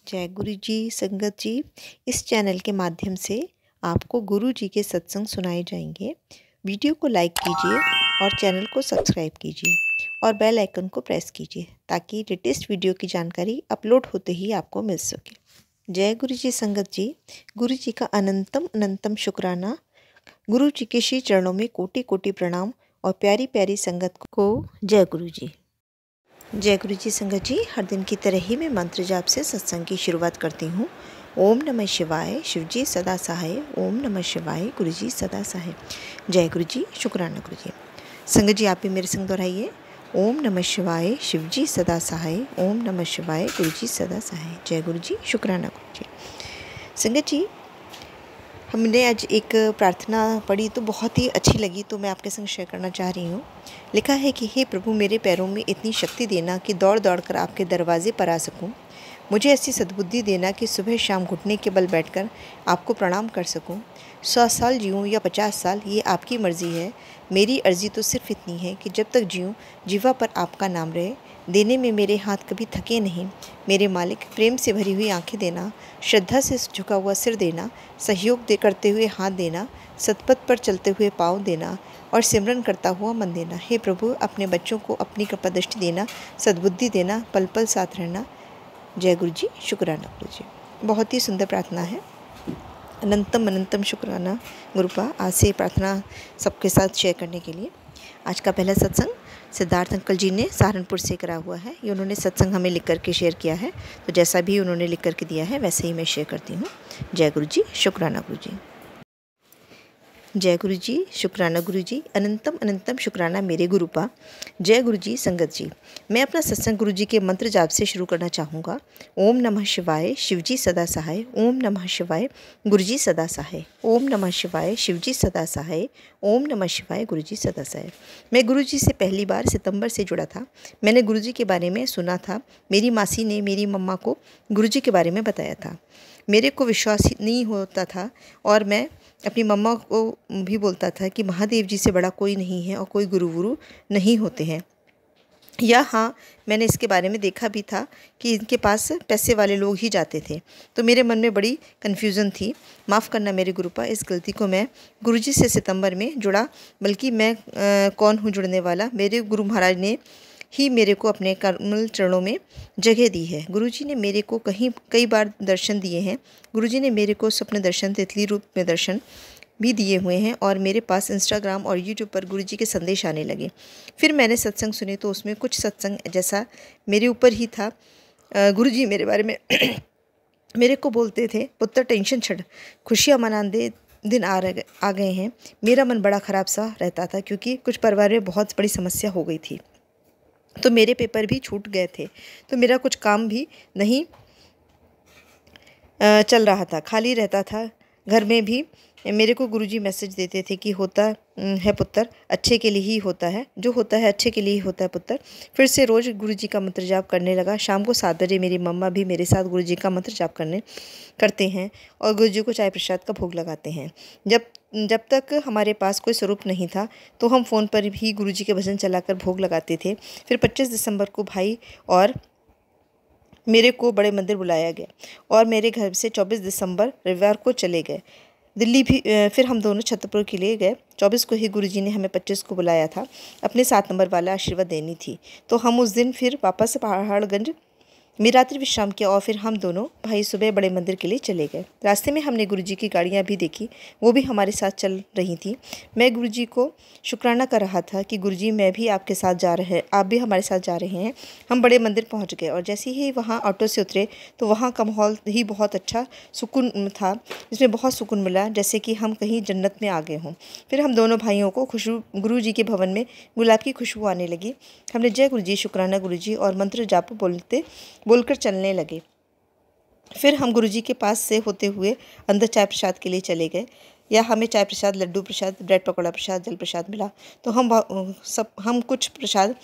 जय गुरु जी संगत जी। इस चैनल के माध्यम से आपको गुरु जी के सत्संग सुनाए जाएंगे। वीडियो को लाइक कीजिए और चैनल को सब्सक्राइब कीजिए और बेल आइकन को प्रेस कीजिए ताकि लेटेस्ट वीडियो की जानकारी अपलोड होते ही आपको मिल सके। जय गुरु जी संगत जी। गुरु जी का अनंतम अनंतम शुक्राना। गुरु जी के श्री चरणों में कोटि कोटि प्रणाम और प्यारी प्यारी संगत को जय गुरु जी। जय गुरु जी संगत जी। हर दिन की तरह ही मैं मंत्र जाप से सत्संग की शुरुआत करती हूँ। ओम नमः शिवाय, शिव जी सदा सहाय। ओम नमः शिवाय, गुरु जी सदा सहाय। जय गुरु जी, शुक्राना गुरु जी। संगत जी आप भी मेरे संग दोहराइए। ओम नमः शिवाय, शिव जी सदा सहाय। ओम नमः शिवाय, गुरु जी सदा सहाय। जय गुरु जी, शुक्राना गुरु जी। संगत जी, हमने आज एक प्रार्थना पढ़ी तो बहुत ही अच्छी लगी, तो मैं आपके संग शेयर करना चाह रही हूँ। लिखा है कि हे प्रभु, मेरे पैरों में इतनी शक्ति देना कि दौड़ दौड़ कर आपके दरवाजे पर आ सकूँ। मुझे ऐसी सद्बुद्धि देना कि सुबह शाम घुटने के बल बैठकर आपको प्रणाम कर सकूँ। 100 साल जीऊँ या 50 साल, ये आपकी मर्ज़ी है। मेरी अर्ज़ी तो सिर्फ इतनी है कि जब तक जीऊँ जीवा पर आपका नाम रहे। देने में मेरे हाथ कभी थके नहीं। मेरे मालिक, प्रेम से भरी हुई आंखें देना, श्रद्धा से झुका हुआ सिर देना, सहयोग करते हुए हाथ देना, सतपथ पर चलते हुए पाँव देना और सिमरन करता हुआ मन देना। हे प्रभु, अपने बच्चों को अपनी कृपा दृष्टि देना, सद्बुद्धि देना, पल पल साथ रहना। जय गुरु जी, शुक्राना गुरु जी। बहुत ही सुंदर प्रार्थना है। अनंतम अनंतम शुक्राना गुरुपा, आज से प्रार्थना सबके साथ शेयर करने के लिए। आज का पहला सत्संग सिद्धार्थ अंकल जी ने सहारनपुर से करा हुआ है। ये उन्होंने सत्संग हमें लिख करके शेयर किया है, तो जैसा भी उन्होंने लिख करके दिया है वैसे ही मैं शेयर करती हूँ। जय गुरु जी, शुक्राना गुरु जी। जय गुरु जी, शुक्राना गुरु जी। अनंतम अनंतम शुक्राना मेरे गुरुपा। जय गुरु जी संगत जी। मैं अपना सत्संग गुरु जी के मंत्र जाप से शुरू करना चाहूँगा। ओम नमः शिवाय, शिव जी सदा सहाय। ओम नमः शिवाय, गुरु जी सदा सहाय। ओम नमः शिवाय, शिव जी सदा सहाय। ओम नमः शिवाय, गुरु जी सदा सहाय। मैं गुरु जी से पहली बार सितंबर से जुड़ा था। मैंने गुरु जी के बारे में सुना था। मेरी मासी ने मेरी मम्मा को गुरु जी के बारे में बताया था। मेरे को विश्वास ही नहीं होता था और मैं अपनी मम्मा को भी बोलता था कि महादेव जी से बड़ा कोई नहीं है और कोई गुरु वुरु नहीं होते हैं। या हाँ, मैंने इसके बारे में देखा भी था कि इनके पास पैसे वाले लोग ही जाते थे। तो मेरे मन में बड़ी कन्फ्यूज़न थी। माफ़ करना मेरे गुरुपा, इस गलती को मैं गुरुजी से सितंबर में जुड़ा, बल्कि मैं कौन हूँ जुड़ने वाला। मेरे गुरु महाराज ने ही मेरे को अपने कमल चरणों में जगह दी है। गुरुजी ने मेरे को कई बार दर्शन दिए हैं। गुरुजी ने मेरे को स्वप्न दर्शन, तितली रूप में दर्शन भी दिए हुए हैं और मेरे पास इंस्टाग्राम और यूट्यूब पर गुरुजी के संदेश आने लगे। फिर मैंने सत्संग सुने तो उसमें कुछ सत्संग जैसा मेरे ऊपर ही था। गुरुजी मेरे बारे में मेरे को बोलते थे, पुत्र टेंशन छड़, खुशियाँ मनाने दिन आ गए हैं। मेरा मन बड़ा ख़राब सा रहता था क्योंकि कुछ परिवार में बहुत बड़ी समस्या हो गई थी, तो मेरे पेपर भी छूट गए थे, तो मेरा कुछ काम भी नहीं चल रहा था, खाली रहता था। घर में भी मेरे को गुरुजी मैसेज देते थे कि होता है पुत्र, अच्छे के लिए ही होता है, जो होता है अच्छे के लिए ही होता है पुत्र। फिर से रोज़ गुरुजी का मंत्र जाप करने लगा। शाम को 7 बजे मेरी मम्मा भी मेरे साथ गुरुजी का मंत्र जाप करते हैं और गुरुजी को चाय प्रसाद का भोग लगाते हैं। जब तक हमारे पास कोई स्वरूप नहीं था तो हम फ़ोन पर भी गुरुजी के भजन चलाकर भोग लगाते थे। फिर 25 दिसंबर को भाई और मेरे को बड़े मंदिर बुलाया गया और मेरे घर से 24 दिसंबर रविवार को चले गए दिल्ली भी। फिर हम दोनों छतरपुर के लिए गए। 24 को ही गुरुजी ने हमें 25 को बुलाया था, अपने 7 नंबर वाला आशीर्वाद देनी थी। तो हम उस दिन फिर वापस पहाड़गंज में रात्रि विश्राम किया और फिर हम दोनों भाई सुबह बड़े मंदिर के लिए चले गए। रास्ते में हमने गुरुजी की गाड़ियाँ भी देखी, वो भी हमारे साथ चल रही थी। मैं गुरुजी को शुक्राना कर रहा था कि गुरुजी, मैं भी आपके साथ जा रहे हैं, आप भी हमारे साथ जा रहे हैं। हम बड़े मंदिर पहुंच गए और जैसे ही वहाँ ऑटो से उतरे तो वहाँ का माहौल ही बहुत अच्छा सुकून था, जिसमें बहुत सुकून मिला, जैसे कि हम कहीं जन्नत में आ गए हों। फिर हम दोनों भाइयों को गुरुजी के भवन में गुलाब की खुशबू आने लगी। हमने जय गुरुजी, शुक्राना गुरुजी और मंत्र जाप बोलकर चलने लगे। फिर हम गुरुजी के पास से होते हुए अंदर चाय प्रसाद के लिए चले गए। या हमें चाय प्रसाद, लड्डू प्रसाद, ब्रेड पकौड़ा प्रसाद, जल प्रसाद मिला। तो हम कुछ प्रसाद,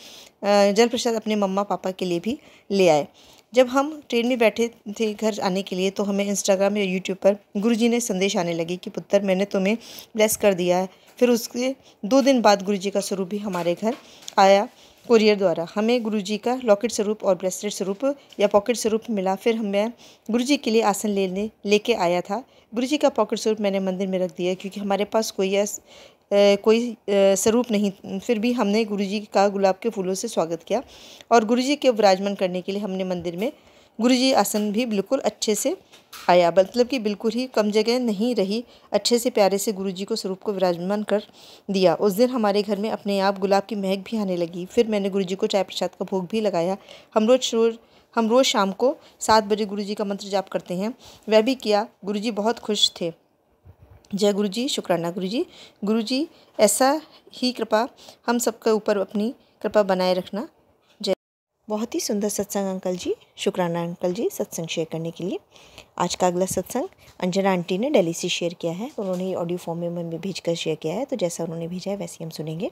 जल प्रसाद अपने मम्मा पापा के लिए भी ले आए। जब हम ट्रेन में बैठे थे घर आने के लिए तो हमें इंस्टाग्राम या यूट्यूब पर गुरुजी ने संदेश आने लगे कि पुत्र, मैंने तुम्हें ब्लेस कर दिया है। फिर उसके 2 दिन बाद गुरुजी का स्वरूप भी हमारे घर आया कोरियर द्वारा हमें गुरुजी का लॉकेट स्वरूप और ब्रेसलेट स्वरूप या पॉकेट स्वरूप मिला। फिर मैं गुरुजी के लिए आसन लेके आया था। गुरुजी का पॉकेट स्वरूप मैंने मंदिर में रख दिया, क्योंकि हमारे पास कोई स्वरूप नहीं। फिर भी हमने गुरुजी का गुलाब के फूलों से स्वागत किया और गुरुजी के विराजमान करने के लिए हमने मंदिर में गुरुजी आसन भी बिल्कुल अच्छे से आया, मतलब कि बिल्कुल ही कम जगह नहीं रही, अच्छे से प्यारे से गुरुजी को स्वरूप को विराजमान कर दिया। उस दिन हमारे घर में अपने आप गुलाब की महक भी आने लगी। फिर मैंने गुरुजी को चाय प्रसाद का भोग भी लगाया। हम रोज़ शाम को 7 बजे गुरुजी का मंत्र जाप करते हैं, वह भी किया। गुरुजी बहुत खुश थे। जय गुरुजी, शुक्राना गुरुजी। गुरुजी ऐसा ही कृपा हम सबके ऊपर अपनी कृपा बनाए रखना। जय। बहुत ही सुंदर सत्संग अंकल जी, शुक्राना अंकल जी सत्संग शेयर करने के लिए। आज का अगला सत्संग अंजना आंटी ने दिल्ली से शेयर किया है। उन्होंने ये ऑडियो फॉर्म में भेजकर शेयर किया है, तो जैसा उन्होंने भेजा है वैसे ही हम सुनेंगे।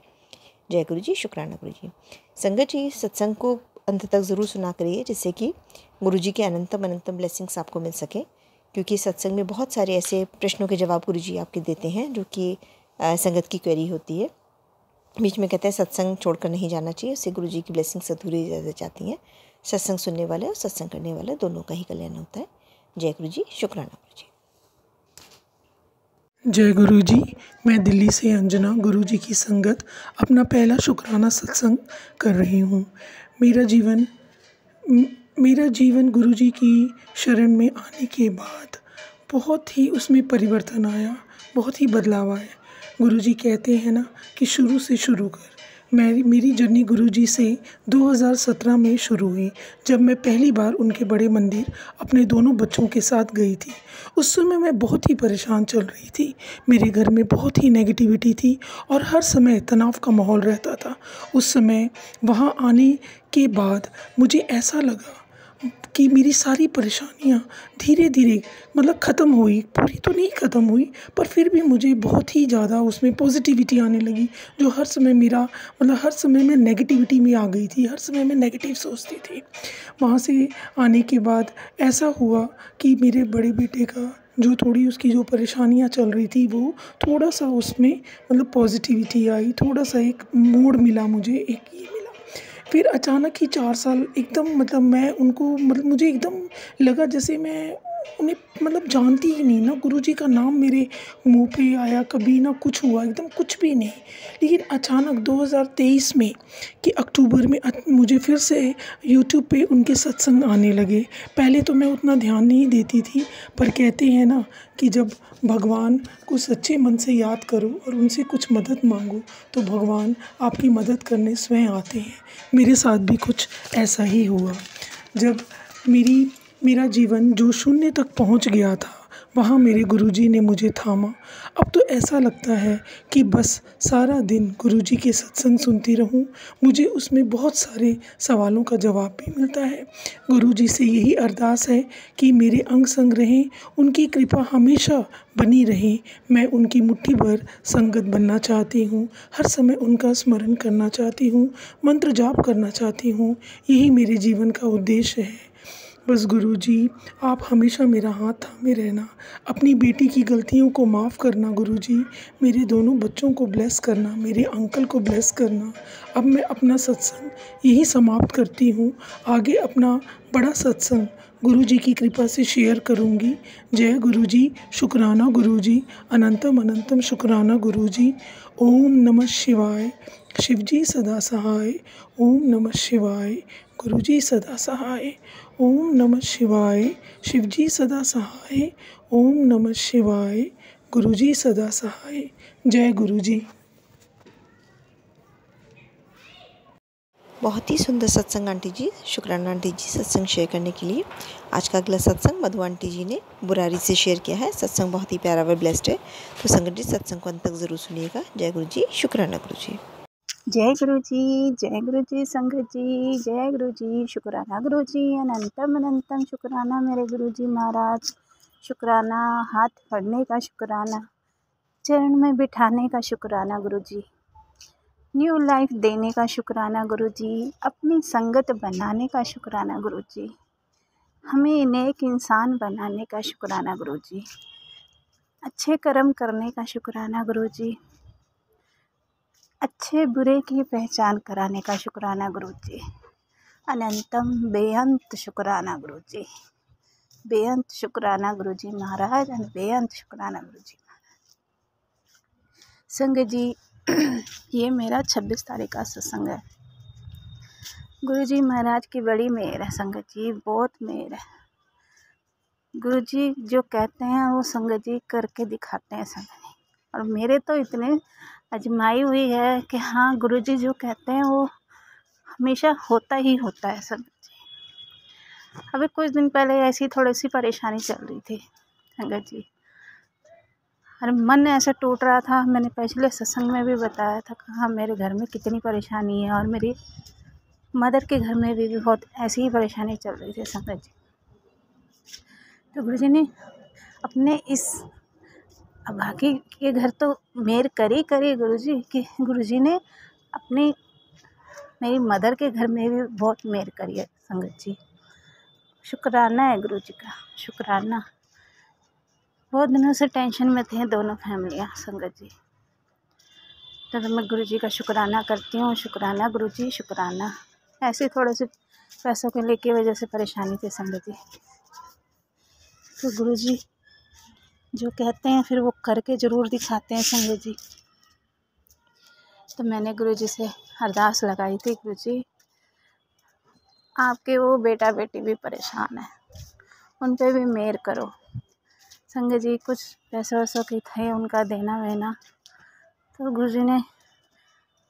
जय गुरुजी, शुक्राना गुरुजी। संगत जी, सत्संग को अंत तक ज़रूर सुना करिए, जिससे कि गुरुजी के अनंतम ब्लेसिंग्स आपको मिल सके, क्योंकि सत्संग में बहुत सारे ऐसे प्रश्नों के जवाब गुरुजी आपके देते हैं जो कि संगत की क्वेरी होती है। बीच में कहते हैं सत्संग छोड़कर नहीं जाना चाहिए, उससे गुरुजी की ब्लेसिंग्स अधूरी रह जाती हैं। सत्संग सुनने वाले और सत्संग करने वाले दोनों का ही कल्याण होता है। जय गुरुजी, शुक्राना गुरुजी। जय गुरुजी। मैं दिल्ली से अंजना गुरुजी की संगत अपना पहला शुक्राना सत्संग कर रही हूँ। मेरा जीवन गुरुजी की शरण में आने के बाद बहुत ही उसमें परिवर्तन आया, बहुत ही बदलाव आया। गुरुजी कहते हैं ना कि शुरू से शुरू कर। मेरी जर्नी गुरुजी से 2017 में शुरू हुई, जब मैं पहली बार उनके बड़े मंदिर अपने दोनों बच्चों के साथ गई थी। उस समय मैं बहुत ही परेशान चल रही थी। मेरे घर में बहुत ही नेगेटिविटी थी और हर समय तनाव का माहौल रहता था। उस समय वहाँ आने के बाद मुझे ऐसा लगा कि मेरी सारी परेशानियाँ धीरे धीरे मतलब ख़त्म हुई, पूरी तो नहीं ख़त्म हुई, पर फिर भी मुझे बहुत ही ज़्यादा उसमें पॉजिटिविटी आने लगी। जो हर समय हर समय मैं नेगेटिविटी में आ गई थी, हर समय मैं नेगेटिव सोचती थी। वहाँ से आने के बाद ऐसा हुआ कि मेरे बड़े बेटे का उसकी जो परेशानियाँ चल रही थी, वो थोड़ा सा उसमें पॉजिटिविटी आई, थोड़ा सा एक मोड़ मिला मुझे, एक ये मिला। फिर अचानक ही 4 साल एकदम मैं उनको मुझे एकदम लगा जैसे मैं उन्हें जानती ही नहीं ना। गुरुजी का नाम मेरे मुंह पे आया कभी ना, कुछ हुआ एकदम कुछ भी नहीं। लेकिन अचानक 2023 में कि अक्टूबर में मुझे फिर से यूट्यूब पे उनके सत्संग आने लगे। पहले तो मैं उतना ध्यान नहीं देती थी, पर कहते हैं ना कि जब भगवान को सच्चे मन से याद करो और उनसे कुछ मदद मांगो तो भगवान आपकी मदद करने स्वयं आते हैं। मेरे साथ भी कुछ ऐसा ही हुआ। जब मेरा जीवन जो शून्य तक पहुंच गया था, वहाँ मेरे गुरुजी ने मुझे थामा। अब तो ऐसा लगता है कि बस सारा दिन गुरुजी के सत्संग सुनती रहूं। मुझे उसमें बहुत सारे सवालों का जवाब भी मिलता है। गुरुजी से यही अरदास है कि मेरे अंग संग रहें, उनकी कृपा हमेशा बनी रहे। मैं उनकी मुट्ठी भर संगत बनना चाहती हूँ, हर समय उनका स्मरण करना चाहती हूँ, मंत्र जाप करना चाहती हूँ। यही मेरे जीवन का उद्देश्य है। बस गुरुजी, आप हमेशा मेरा हाथ थामे रहना। अपनी बेटी की गलतियों को माफ़ करना गुरुजी। मेरे दोनों बच्चों को ब्लेस करना, मेरे अंकल को ब्लेस करना। अब मैं अपना सत्संग यही समाप्त करती हूँ। आगे अपना बड़ा सत्संग गुरुजी की कृपा से शेयर करूँगी। जय गुरुजी, शुक्राना गुरुजी, अनंतम शुक्राना गुरुजी। ओम नमः शिवाय। शिवजी सदा सहाय। ओम नमः शिवाय। गुरुजी सदा सहाय। ओम नमः शिवाय। शिवजी सदा सहाय। ओम नमः शिवाय। गुरुजी सदा सहाय। जय गुरुजी। बहुत ही सुंदर सत्संग आंटी जी, शुक्राना आंटी जी सत्संग शेयर करने के लिए। आज का अगला सत्संग मधु आंटी जी ने बुरारी से शेयर किया है। सत्संग बहुत ही प्यारा व ब्लेस्ड है, तो संगत जी सत्संग को अंत तक ज़रूर सुनिएगा। जय गुरु जी, शुक्राना गुरु जी। जय गुरु जी संगत जी, जय गुरु जी, शुक्राना गुरु जी, अनंतम शुक्राना मेरे गुरु जी महाराज। शुक्राना हाथ पढ़ने का, शुक्राना चरण में बिठाने का, शुक्राना गुरु जी। न्यू लाइफ देने का, शुक्राना गुरु जी। अपनी संगत बनाने का, शुक्राना गुरु जी। हमें नेक इंसान बनाने का, शुक्राना गुरु जी। अच्छे कर्म करने का, शुक्राना गुरु जी। अच्छे बुरे की पहचान कराने का शुक्राना गुरुजी। अनंतम बेअंत शुक्राना गुरुजी, बेअंत शुक्राना गुरुजी महाराज, बेअंत शुक्राना गुरुजी महाराज। संगत जी ये मेरा 26 तारीख का सत्संग है। गुरुजी महाराज की बड़ी मेहर है संगत जी, बहुत मेहर है। गुरुजी जो कहते हैं वो संगत जी करके दिखाते हैं संगत जी। और मेरे तो इतने आजमाई हुई है कि हाँ गुरुजी जो कहते हैं वो हमेशा होता ही होता है संगत जी। अभी कुछ दिन पहले ऐसी थोड़ी सी परेशानी चल रही थी संगत जी, और मन ऐसा टूट रहा था। मैंने पिछले सत्संग में भी बताया था कि हाँ मेरे घर में कितनी परेशानी है, और मेरी मदर के घर में भी बहुत ऐसी ही परेशानी चल रही थी संगत जी। तो गुरुजी ने अपने इस बाकी के घर तो मेहर करी गुरुजी कि गुरुजी ने अपनी मेरी मदर के घर में भी बहुत मेहर करी है संगत जी। शुक्राना है गुरुजी का, शुक्राना। बहुत दिनों से टेंशन में थे दोनों फैमिलियाँ संगत जी, तो मैं गुरुजी का शुक्राना करती हूँ। शुक्राना गुरुजी, शुक्राना। ऐसे थोड़े से पैसों के लेके वजह से परेशानी थी संगत जी, तो गुरुजी जो कहते हैं फिर वो करके ज़रूर दिखाते हैं संगत जी। तो मैंने गुरुजी से अरदास लगाई थी, गुरुजी आपके वो बेटा बेटी भी परेशान है, उन पे भी मेहर करो संगत जी। कुछ पैसे वैसों की थे उनका देना वेना, तो गुरुजी ने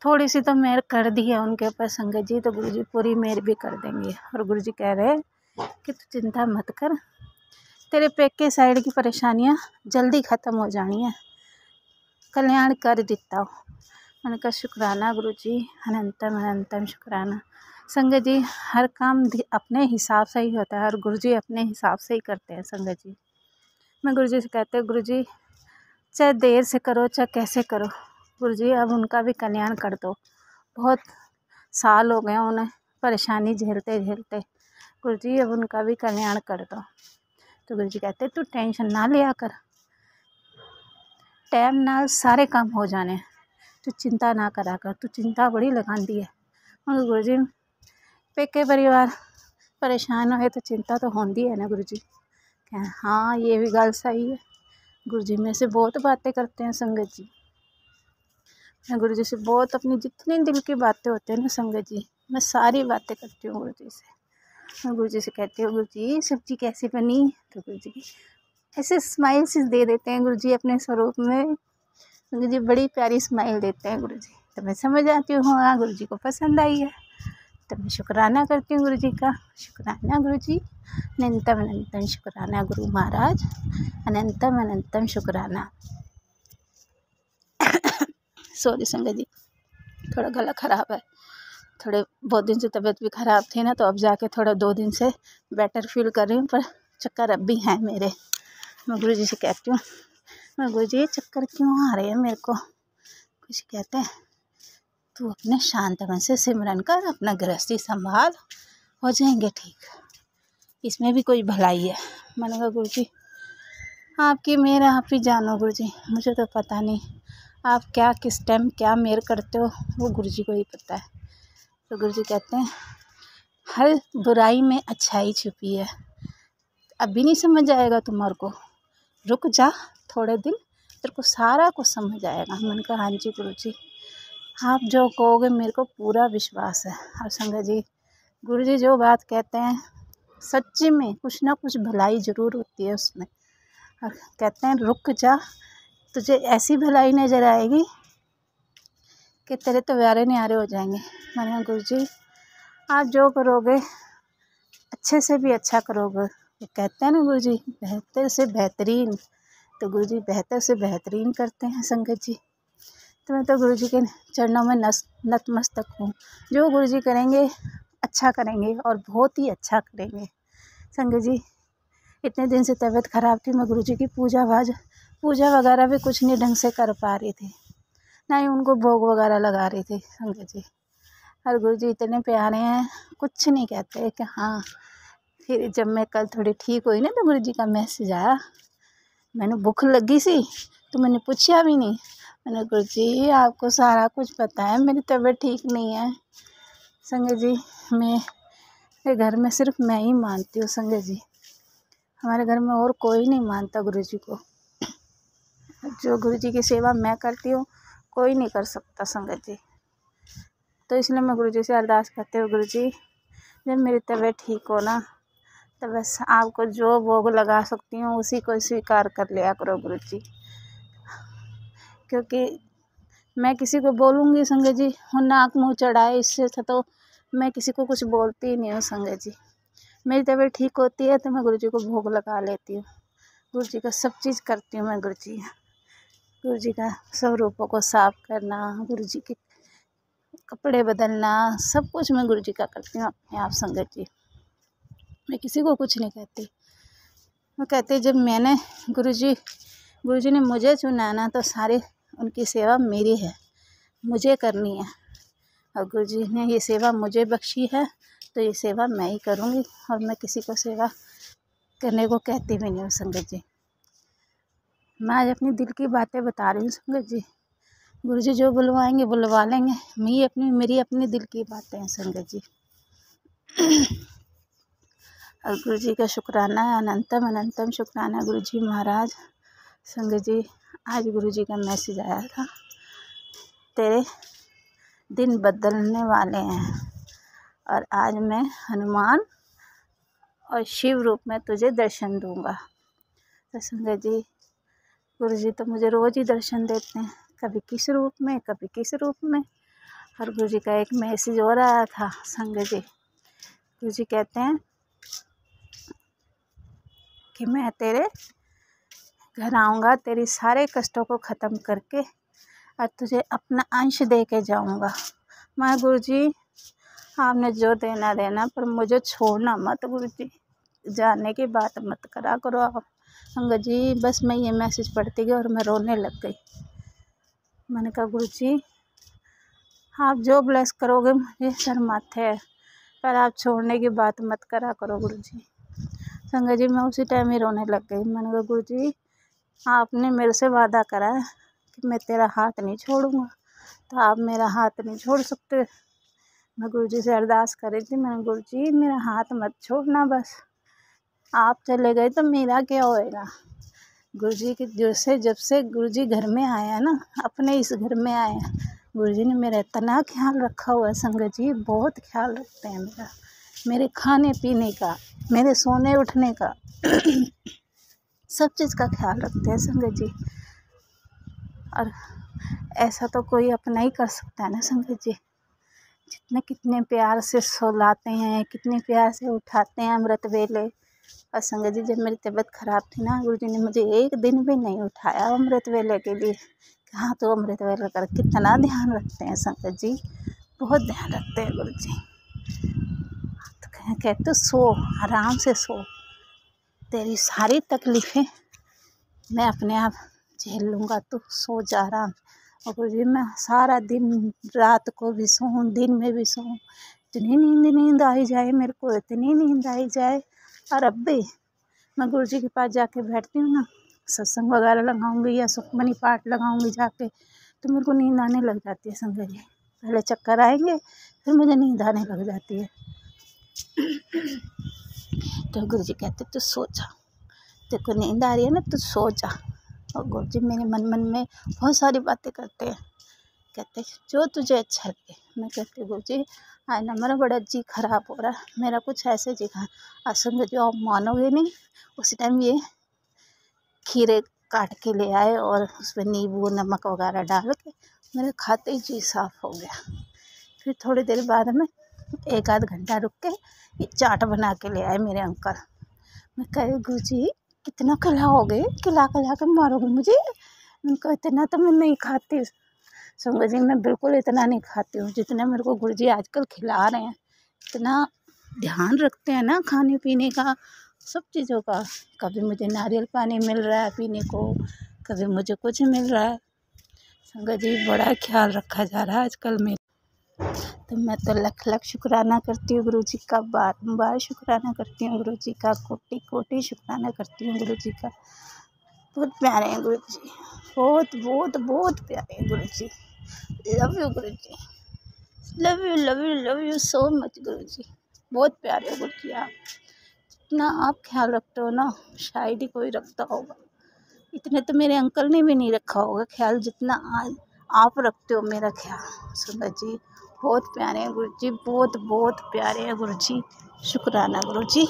थोड़ी सी तो मेहर कर दी है उनके ऊपर संगत जी, तो गुरुजी पूरी मेहर भी कर देंगे। और गुरुजी कह रहे हैं कि तू चिंता मत कर, तेरे पेके साइड की परेशानियाँ जल्दी ख़त्म हो जानी है, कल्याण कर देता हूँ। मैंने कहा शुक्राना गुरुजी, अनंतम अनंतम शुक्राना। संगत जी हर काम अपने हिसाब से ही होता है, और गुरुजी अपने हिसाब से ही करते हैं संगत जी। मैं गुरुजी से कहते हैं गुरुजी चाहे देर से करो चाहे कैसे करो, गुरुजी अब उनका भी कल्याण कर दो। बहुत साल हो गए उन्हें परेशानी झेलते झेलते, गुरुजी अब उनका भी कल्याण कर दो। तो गुरुजी कहते तू टेंशन ना लिया कर, टाइम नाल सारे काम हो जाने, तू चिंता ना करा कर, तू चिंता बड़ी लगांदी है। और गुरुजी पेके परिवार परेशान होए तो चिंता तो होंदी है ना गुरुजी। हाँ ये भी गल सही है। गुरुजी में से बहुत बातें करते हैं संगत जी, मैं गुरुजी से बहुत अपनी जितनी दिल की बातें होती हैं ना संगत जी, मैं सारी बातें करती हूँ गुरुजी से। मैं गुरुजी से कहती हूँ गुरुजी सब्जी कैसी बनी, तो गुरुजी ऐसे स्माइल से दे देते हैं गुरुजी अपने स्वरूप में। गुरुजी बड़ी प्यारी स्माइल देते हैं गुरुजी, तो मैं समझ आती हूँ हाँ गुरुजी को पसंद आई है। तो मैं शुक्राना करती हूँ गुरुजी का, शुक्राना गुरुजी, अनंतम अनंतम शुक्राना गुरु महाराज, अनंतम अनंतम शुक्राना। सॉरी संगत जी थोड़ा गला ख़राब है, थोड़े बहुत दिन से तबीयत भी ख़राब थी ना, तो अब जाके थोड़ा 2 दिन से बेटर फील कर रही हूँ, पर चक्कर अब भी हैं मेरे। मैं गुरुजी से कहती हूँ मैं गुरुजी चक्कर क्यों आ रहे हैं मेरे को। कुछ कहते हैं तू अपने शांत मन से सिमरन कर, अपना गृहस्थी संभाल, हो जाएंगे ठीक, इसमें भी कोई भलाई है। मैंने कहा गुरुजी आपकी मेहर आप ही जानो गुरुजी, मुझे तो पता नहीं आप क्या किस टाइम क्या मेहर करते हो, वो गुरुजी को ही पता है। तो गुरुजी कहते हैं हर बुराई में अच्छाई छुपी है, अभी नहीं समझ आएगा तुम्हारे को, रुक जा थोड़े दिन तेरे को सारा कुछ समझ आएगा। मैंने कहा हाँ जी गुरुजी आप जो कहोगे मेरे को पूरा विश्वास है। और संगत जी गुरुजी जो बात कहते हैं सच्ची में कुछ ना कुछ भलाई ज़रूर होती है उसमें। और कहते हैं रुक जा तुझे ऐसी भलाई नज़र आएगी कि तेरे तो व्यारे न्यारे हो जाएंगे। मैंने कहा गुरुजी आप जो करोगे अच्छे से भी अच्छा करोगे। वो कहते हैं ना गुरुजी बेहतर से बेहतरीन, तो गुरुजी बेहतर से बेहतरीन करते हैं संगत जी। तो मैं तो गुरुजी के चरणों में नतमस्तक हूँ। जो गुरुजी करेंगे अच्छा करेंगे और बहुत ही अच्छा करेंगे संगत जी। इतने दिन से तबीयत ख़राब थी, मैं गुरुजी की पूजा वगैरह भी कुछ नहीं ढंग से कर पा रही थी, ना ही उनको भोग वगैरह लगा रही थी संगत जी। और गुरुजी इतने प्यारे हैं, कुछ नहीं कहते कि हाँ। फिर जब मैं कल थोड़ी ठीक हुई ना तो गुरुजी का मैसेज आया, मैंने भूख लगी सी तो मैंने पूछा भी नहीं, मैंने गुरु जी आपको सारा कुछ पता है, मेरी तबीयत ठीक नहीं है। संगत जी मेरे घर में सिर्फ मैं ही मानती हूँ संगत जी, हमारे घर में और कोई नहीं मानता गुरु जी को। जो गुरु जी की सेवा मैं करती हूँ कोई नहीं कर सकता संगत जी। तो इसलिए मैं गुरु जी से अरदास करती हूँ, गुरु जी जब मेरी तबीयत ठीक हो ना तो बस आपको जो भोग लगा सकती हूँ उसी को स्वीकार कर लिया करो गुरु जी। क्योंकि मैं किसी को बोलूँगी संगत जी वो नाक मुँह चढ़ाए, इससे अच्छा तो मैं किसी को कुछ बोलती ही नहीं हूँ संगत जी। मेरी तबीयत ठीक होती है तो मैं गुरु जी को भोग लगा लेती हूँ, गुरु जी का सब चीज़ करती हूँ मैं। गुरु जी का सब रूपों को साफ करना, गुरु जी के कपड़े बदलना, सब कुछ मैं गुरु जी का करती हूँ अपने आप संगत जी। मैं किसी को कुछ नहीं कहती। मैं कहती जब मैंने गुरु जी ने मुझे चुना ना तो सारी उनकी सेवा मेरी है, मुझे करनी है। और गुरु जी ने ये सेवा मुझे बख्शी है तो ये सेवा मैं ही करूँगी, और मैं किसी को सेवा करने को कहती भी नहीं हूँ संगत जी। मैं आज अपनी दिल की बातें बता रही हूँ संगत जी। गुरु जी जो बुलवाएंगे बुलवा लेंगे, मेरी अपनी दिल की बातें हैं संगत जी। और गुरु जी का शुक्राना है, अनंतम अनंतम शुक्राना गुरु जी महाराज। संगत जी आज गुरु जी का मैसेज आया था, तेरे दिन बदलने वाले हैं और आज मैं हनुमान और शिव रूप में तुझे दर्शन दूंगा। तो संगत जी गुरु जी तो मुझे रोज़ ही दर्शन देते हैं, कभी किस रूप में कभी किस रूप में। और गुरु जी का एक मैसेज और आया था संगत जी। गुरु जी कहते हैं कि मैं तेरे घर आऊँगा, तेरी सारे कष्टों को ख़त्म करके और तुझे अपना अंश दे के जाऊँगा। मैं गुरु जी आपने जो देना देना, पर मुझे छोड़ना मत गुरु जी, जाने की बात मत करा करो आप। संगत जी बस मैं ये मैसेज पढ़ती गई और मैं रोने लग गई। मैंने कहा गुरु जी आप जो ब्लेस करोगे मुझे सर माथे है, पर आप छोड़ने की बात मत करा करो गुरु जी। संगत जी मैं उसी टाइम ही रोने लग गई। मैंने कहा गुरु जी आपने मेरे से वादा करा है कि मैं तेरा हाथ नहीं छोड़ूंगा, तो आप मेरा हाथ नहीं छोड़ सकते। मैं गुरु जी से अरदास कर रही थी, मैंने गुरु जी मेरा हाथ मत छोड़ना, बस आप चले गए तो मेरा क्या होएगा। गुरु जी के जब से गुरु जी घर में आया ना, अपने इस घर में आया, गुरु जी ने मेरा इतना ख्याल रखा हुआ है संगत जी, बहुत ख्याल रखते हैं मेरा, मेरे खाने पीने का, मेरे सोने उठने का सब चीज़ का ख्याल रखते हैं संगत जी। और ऐसा तो कोई अपना ही कर सकता है ना संगत जी। कितने प्यार से सोलाते हैं, कितने प्यार से उठाते हैं अमृत वेले। और संगत जी जब मेरी तबीयत ख़राब थी ना, गुरु जी ने मुझे एक दिन भी नहीं उठाया अमृत वेले के लिए। हाँ तो अमृत वेले कर कितना ध्यान रखते हैं संगत जी, बहुत ध्यान रखते हैं गुरु जी। तो कहते सो, आराम से सो, तेरी सारी तकलीफ़ें मैं अपने आप झेल लूँगा, तू सो जा आराम। और गुरु जी मैं सारा दिन रात को भी सोऊं, दिन में भी सोऊं, इतनी नींद आई जाए मेरे को, इतनी नींद आई जाए। और अब भी मैं गुरु जी के पास जाके बैठती हूँ ना, सत्संग वगैरह लगाऊंगी या सुखमनी पाठ लगाऊंगी जाके, तो मेरे को नींद आने लग जाती है संगत जी। पहले चक्कर आएंगे फिर मुझे नींद आने लग जाती है। तो गुरु जी कहते तू सो जा, तेरे को नींद आ रही है ना तू सो जा। और गुरु जी मेरे मन में बहुत सारी बातें करते हैं, कहते जो तुझे अच्छा लगे। मैं कहती गुरु जी आज ना मेरा बड़ा जी खराब हो रहा है, मेरा कुछ ऐसे जी खा। आज संगत जी आप मानोगे नहीं, उसी टाइम ये खीरे काट के ले आए और उसमें नींबू नमक वगैरह डाल के मेरे खाते ही जी साफ हो गया। फिर थोड़ी देर बाद में 1 आध घंटा रुक के ये चाट बना के ले आए मेरे अंकल। मैं कहे गुरु जी कितना खिलाओगे, खिला के मारोगे मुझे। उनको इतना तो मैं नहीं खाती संगत जी, मैं बिल्कुल इतना नहीं खाती हूँ जितना मेरे को गुरु जी आजकल खिला रहे हैं। इतना ध्यान रखते हैं ना खाने पीने का, सब चीज़ों का। कभी मुझे नारियल पानी मिल रहा है पीने को, कभी मुझे कुछ मिल रहा है। संगत जी बड़ा ख्याल रखा जा रहा है आजकल में। तो मैं तो लख लख शुक्राना करती हूँ गुरु जी का, बार शुक्राना करती हूँ गुरु जी का, कोटि कोटि शुक्राना करती हूँ गुरु जी का। बहुत प्यारे हैं गुरु जी, बहुत बहुत बहुत प्यारे हैं गुरु ji. Love you Guru ji, love you love you love you so much Guru ji. बहुत प्यारे हो गुरु जी आप। इतना आप ख्याल रखते हो ना, शायद ही कोई रखता होगा। इतने तो मेरे अंकल ने भी नहीं रखा होगा ख्याल जितना आज आप रखते हो मेरा ख्याल। संगत जी बहुत प्यारे हैं गुरु जी, बहुत बहुत प्यारे हैं गुरु जी। शुक्राना गुरु जी,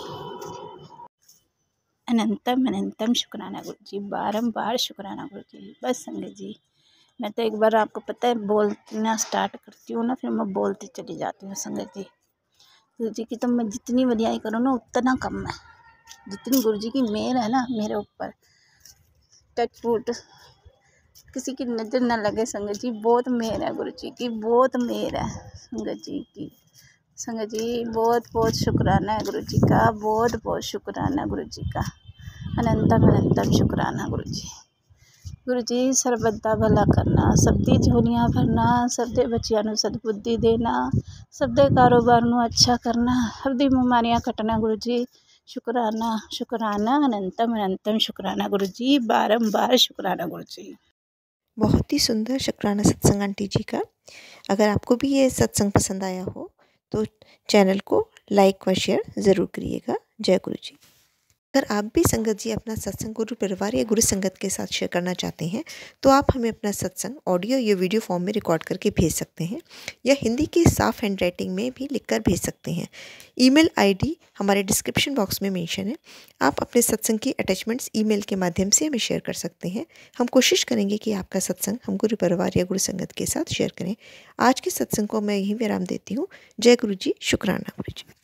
अनंतम अनंतम शुक्राना गुरु जी, बारंबार शुक्राना गुरु जी। बस संगत जी, मैं तो एक बार आपको पता है बोलना स्टार्ट करती हूँ ना, फिर मैं बोलती चली जाती हूँ संगत जी। गुरु जी की तो मैं जितनी बड़ाई करूँ ना उतना कम है। जितनी गुरु जी की मेहर है ना मेरे ऊपर, टच वुड, किसी की नज़र ना लगे संगत जी। बहुत मेहर है गुरु जी की, बहुत मेहर है संगत जी की। संगत जी बहुत बहुत शुक्राना है गुरु जी का, बहुत बहुत शुक्राना गुरु जी का, अनंतम अनंतम शुक्राना गुरु जी। गुरु जी सर्बत दा भला करना, सबदी झोलियां भरना, सबदे बच्चियां नूं सदबुद्धि देना, सबदे कारोबार नूं अच्छा करना, सबदी बीमारियां कटना गुरु जी। शुक्राना शुक्राना अनंतम अनंतम शुक्राना गुरु जी, बारंबार शुक्राना गुरु जी। बहुत ही सुंदर शुक्राना सत्संग आंटी जी का। अगर आपको भी ये सत्संग पसंद आया हो तो चैनल को लाइक व शेयर ज़रूर करिएगा। जय गुरु जी। अगर आप भी संगत जी अपना सत्संग गुरु परिवार या गुरु संगत के साथ शेयर करना चाहते हैं तो आप हमें अपना सत्संग ऑडियो या वीडियो फॉर्म में रिकॉर्ड करके भेज सकते हैं, या हिंदी की साफ हैंड राइटिंग में भी लिखकर भेज सकते हैं। ईमेल आईडी हमारे डिस्क्रिप्शन बॉक्स में मेंशन है। आप अपने सत्संग की अटैचमेंट्स ईमेल के माध्यम से हमें शेयर कर सकते हैं। हम कोशिश करेंगे कि आपका सत्संग हम गुरु परिवार या गुरु संगत के साथ शेयर करें। आज के सत्संग को मैं यहीं विराम देती हूँ। जय गुरु जी, शुक्राना गुरु जी।